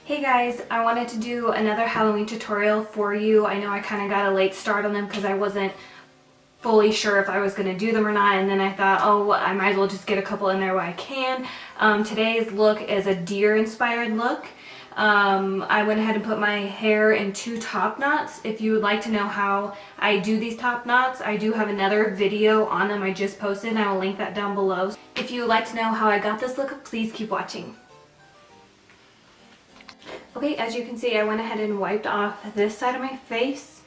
Hey guys, I wanted to do another Halloween tutorial for you. I know I kind of got a late start on them because I wasn't fully sure if I was going to do them or not, and then I thought, oh, I might as well just get a couple in there while I can. Today's look is a deer inspired look. I went ahead and put my hair in 2 top knots. If you would like to know how I do these top knots, I do have another video on them I just posted, and I will link that down below. If you would like to know how I got this look, please keep watching. Okay, as you can see, I went ahead and wiped off this side of my face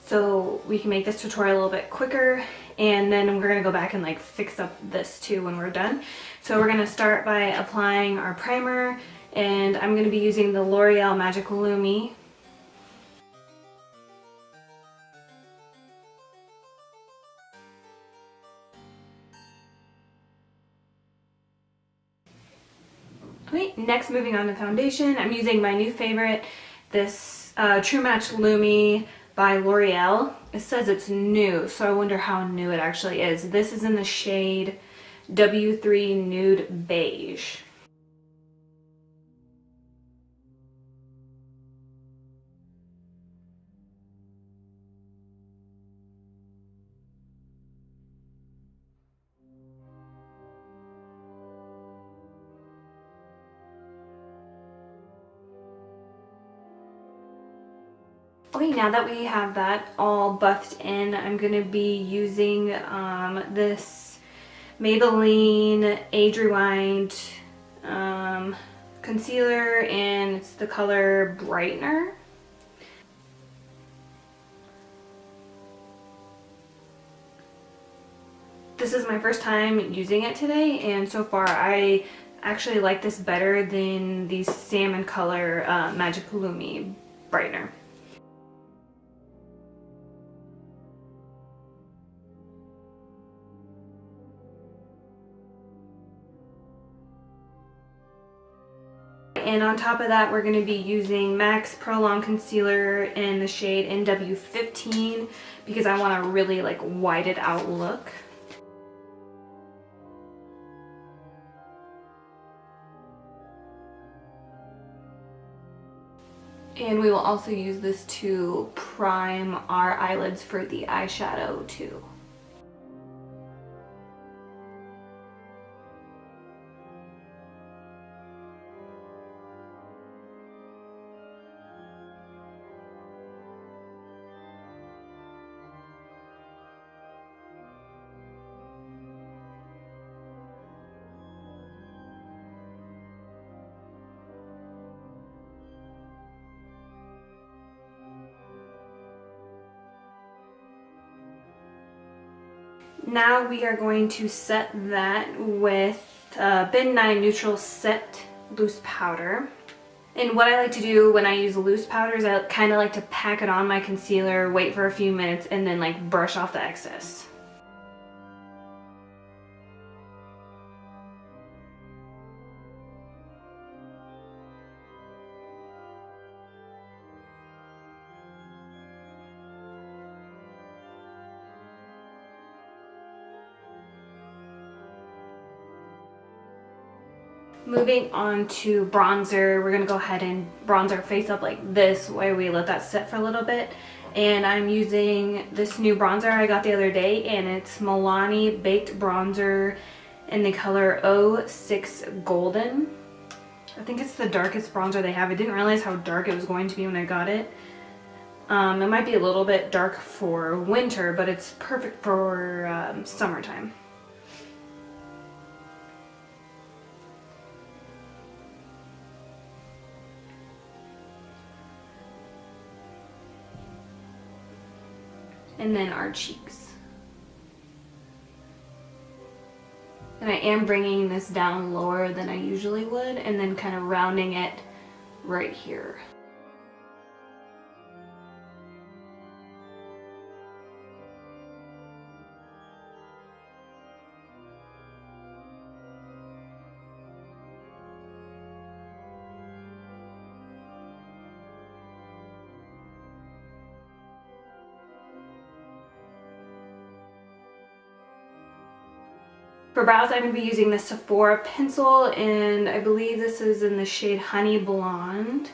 so we can make this tutorial a little bit quicker, and then we're going to go back and fix up this too when we're done. So we're going to start by applying our primer, and I'm going to be using the L'Oreal Magic Lumi. Okay, next moving on to foundation, I'm using my new favorite, this True Match Lumi by L'Oreal. It says it's new, so I wonder how new it actually is. This is in the shade W3 Nude Beige. Okay, now that we have that all buffed in, I'm going to be using this Maybelline Age Rewind concealer, and it's the color Brightener. This is my first time using it today, and so far I actually like this better than the salmon color Magic Lumi Brightener. And on top of that, we're going to be using MAC's Pro-Long Concealer in the shade NW15 because I want a really whited out look. And we will also use this to prime our eyelids for the eyeshadow too. Now we are going to set that with Ben 9 Neutral Set Loose Powder. And what I like to do when I use loose powders, I kind of like to pack it on my concealer, wait for a few minutes, and then brush off the excess. Moving on to bronzer, we're going to go ahead and bronze our face up like this way. We let that set for a little bit. And I'm using this new bronzer I got the other day, and it's Milani Baked Bronzer in the color 06 Golden. I think it's the darkest bronzer they have. I didn't realize how dark it was going to be when I got it. It might be a little bit dark for winter, but it's perfect for summertime. And then our cheeks. And I am bringing this down lower than I usually would, and then kind of rounding it right here. For brows, I'm going to be using the Sephora pencil, and I believe this is in the shade Honey Blonde.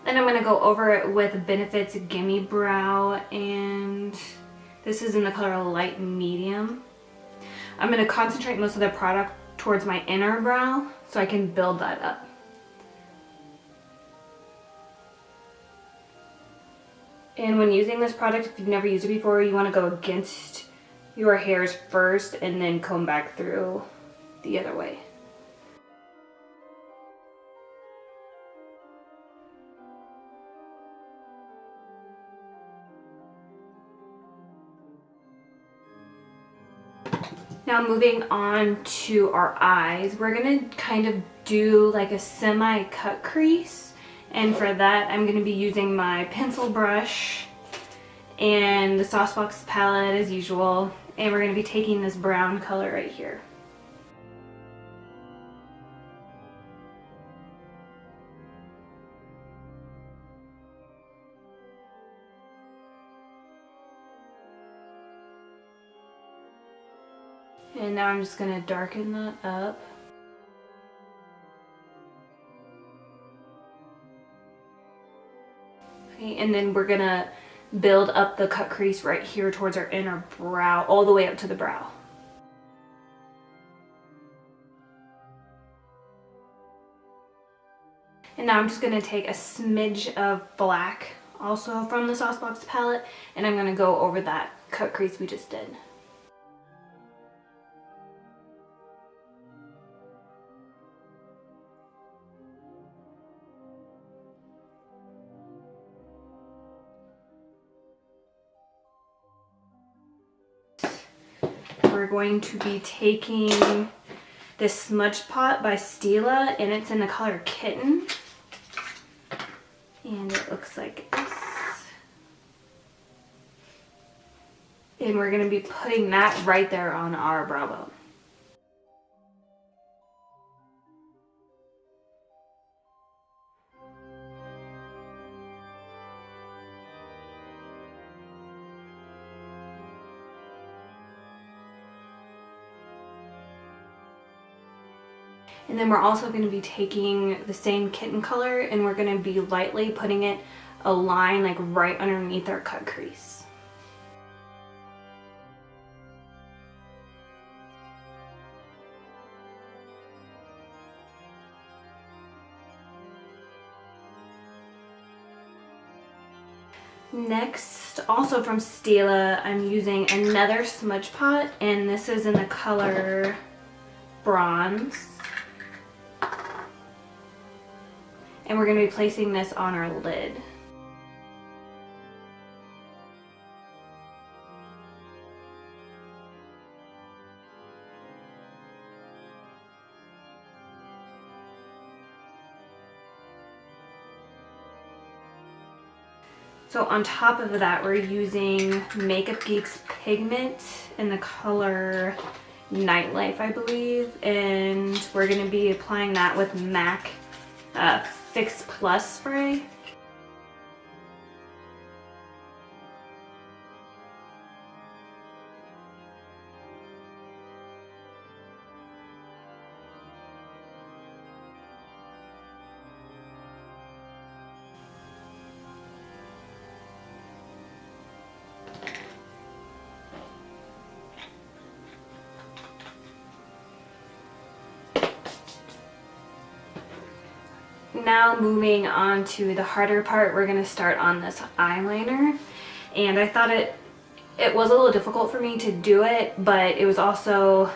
Then I'm going to go over it with Benefit's Gimme Brow, and this is in the color Light Medium. I'm going to concentrate most of the product towards my inner brow so I can build that up. And when using this product, if you've never used it before, you want to go against your hairs first and then comb back through the other way. Now moving on to our eyes, we're gonna kind of do like a semi-cut crease. And for that, I'm gonna be using my pencil brush and the Saucebox palette as usual. And we're gonna be taking this brown color right here. And now I'm just gonna darken that up. Okay, and then we're gonna build up the cut crease right here towards our inner brow, all the way up to the brow. And now I'm just gonna take a smidge of black, also from the Saucebox palette, and I'm gonna go over that cut crease we just did. We're going to be taking this Smudge Pot by Stila, and it's in the color Kitten. And it looks like this. And we're going to be putting that right there on our brow bone. And then we're also going to be taking the same Kitten color, and we're going to be lightly putting it a line like right underneath our cut crease. Next, also from Stila, I'm using another Smudge Pot, and this is in the color Bronze. And we're going to be placing this on our lid. So on top of that, we're using Makeup Geek's pigment in the color Nightlife, I believe. And we're going to be applying that with MAC Fix Plus spray. Now moving on to the harder part, we're going to start on this eyeliner. And I thought it was a little difficult for me to do it, but it was also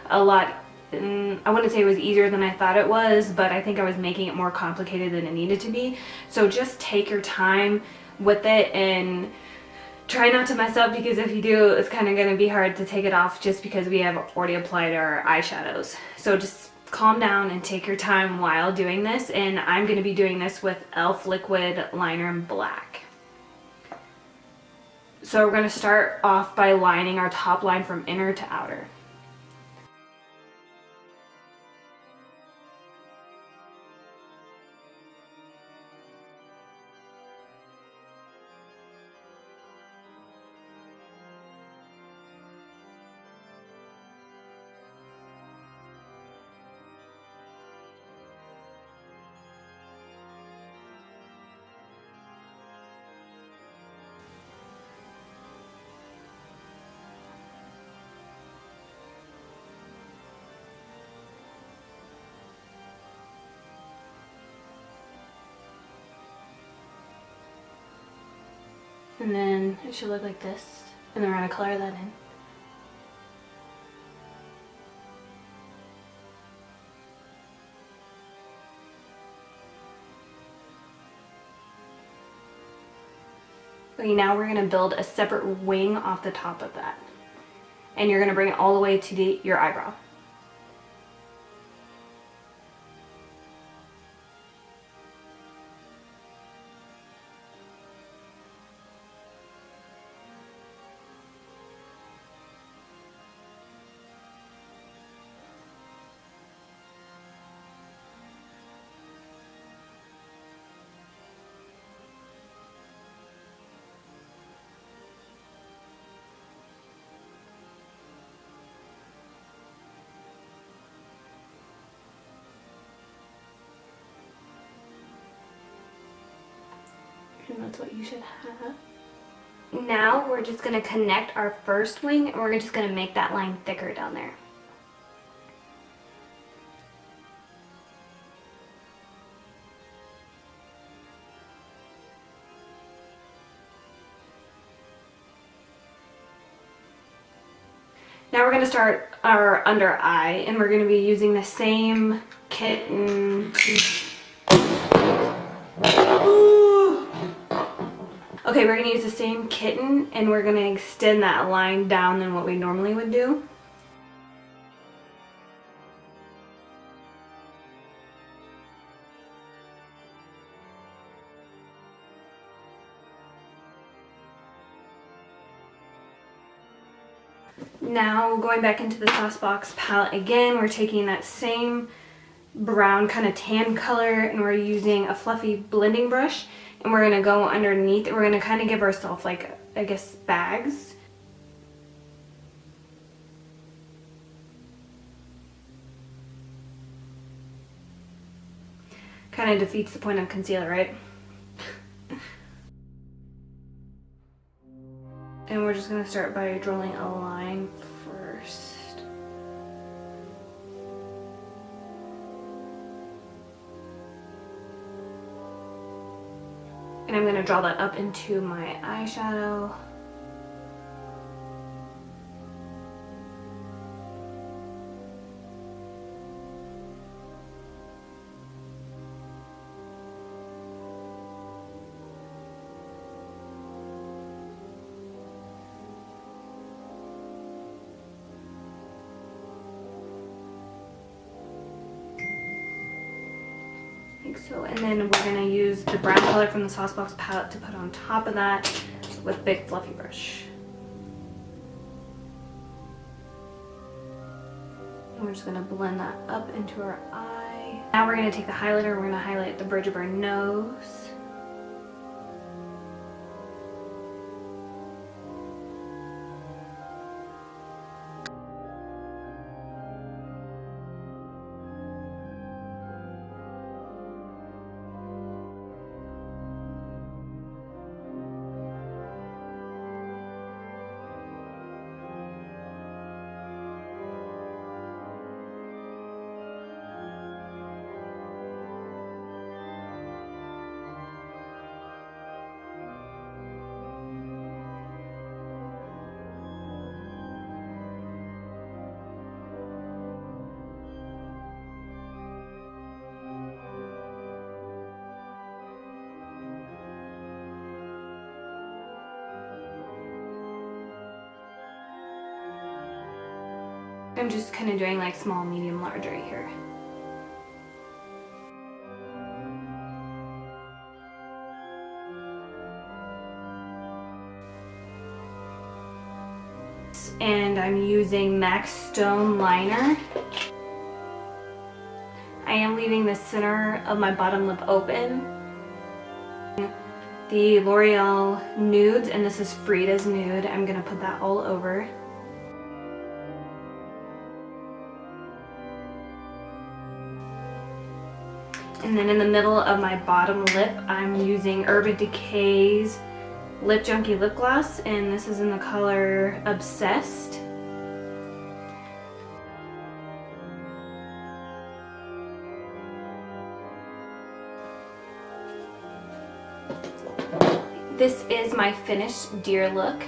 a lot, I wouldn't say it was easier than I thought it was, but I think I was making it more complicated than it needed to be. So just take your time with it and try not to mess up, because if you do, it's kind of going to be hard to take it off just because we have already applied our eyeshadows. So just calm down and take your time while doing this, and I'm going to be doing this with e.l.f. Liquid Liner in Black. So we're going to start off by lining our top line from inner to outer. And then it should look like this. And then we're going to color that in. Okay, now we're going to build a separate wing off the top of that. And you're going to bring it all the way to your eyebrow. And that's what you should have. Now we're just going to connect our first wing and we're just going to make that line thicker down there. Now we're going to start our under eye and we're going to be using the same kitten. Okay, we're going to use the same kitten and we're going to extend that line down than what we normally would do. Now going back into the Saucebox palette again, we're taking that same brown kind of tan color and we're using a fluffy blending brush and we're going to go underneath and we're going to kind of give ourselves like, I guess, bags. Kind of defeats the point of concealer, right? And we're just going to start by drawing a line first. And I'm going to draw that up into my eyeshadow. Like so, and then we're going to use the brown color from the Saucebox palette to put on top of that with big fluffy brush. And we're just going to blend that up into our eye. Now we're going to take the highlighter, we're going to highlight the bridge of our nose. I'm just kind of doing like small, medium, large right here. And I'm using MAC Stone liner. I am leaving the center of my bottom lip open. The L'Oreal Nudes, and this is Frida's Nude. I'm gonna put that all over. And then in the middle of my bottom lip, I'm using Urban Decay's Lip Junkie Lip Gloss, and this is in the color Obsessed. this is my finished deer look.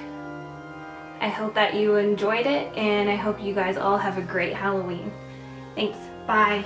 I hope that you enjoyed it, and I hope you guys all have a great Halloween. Thanks. Bye.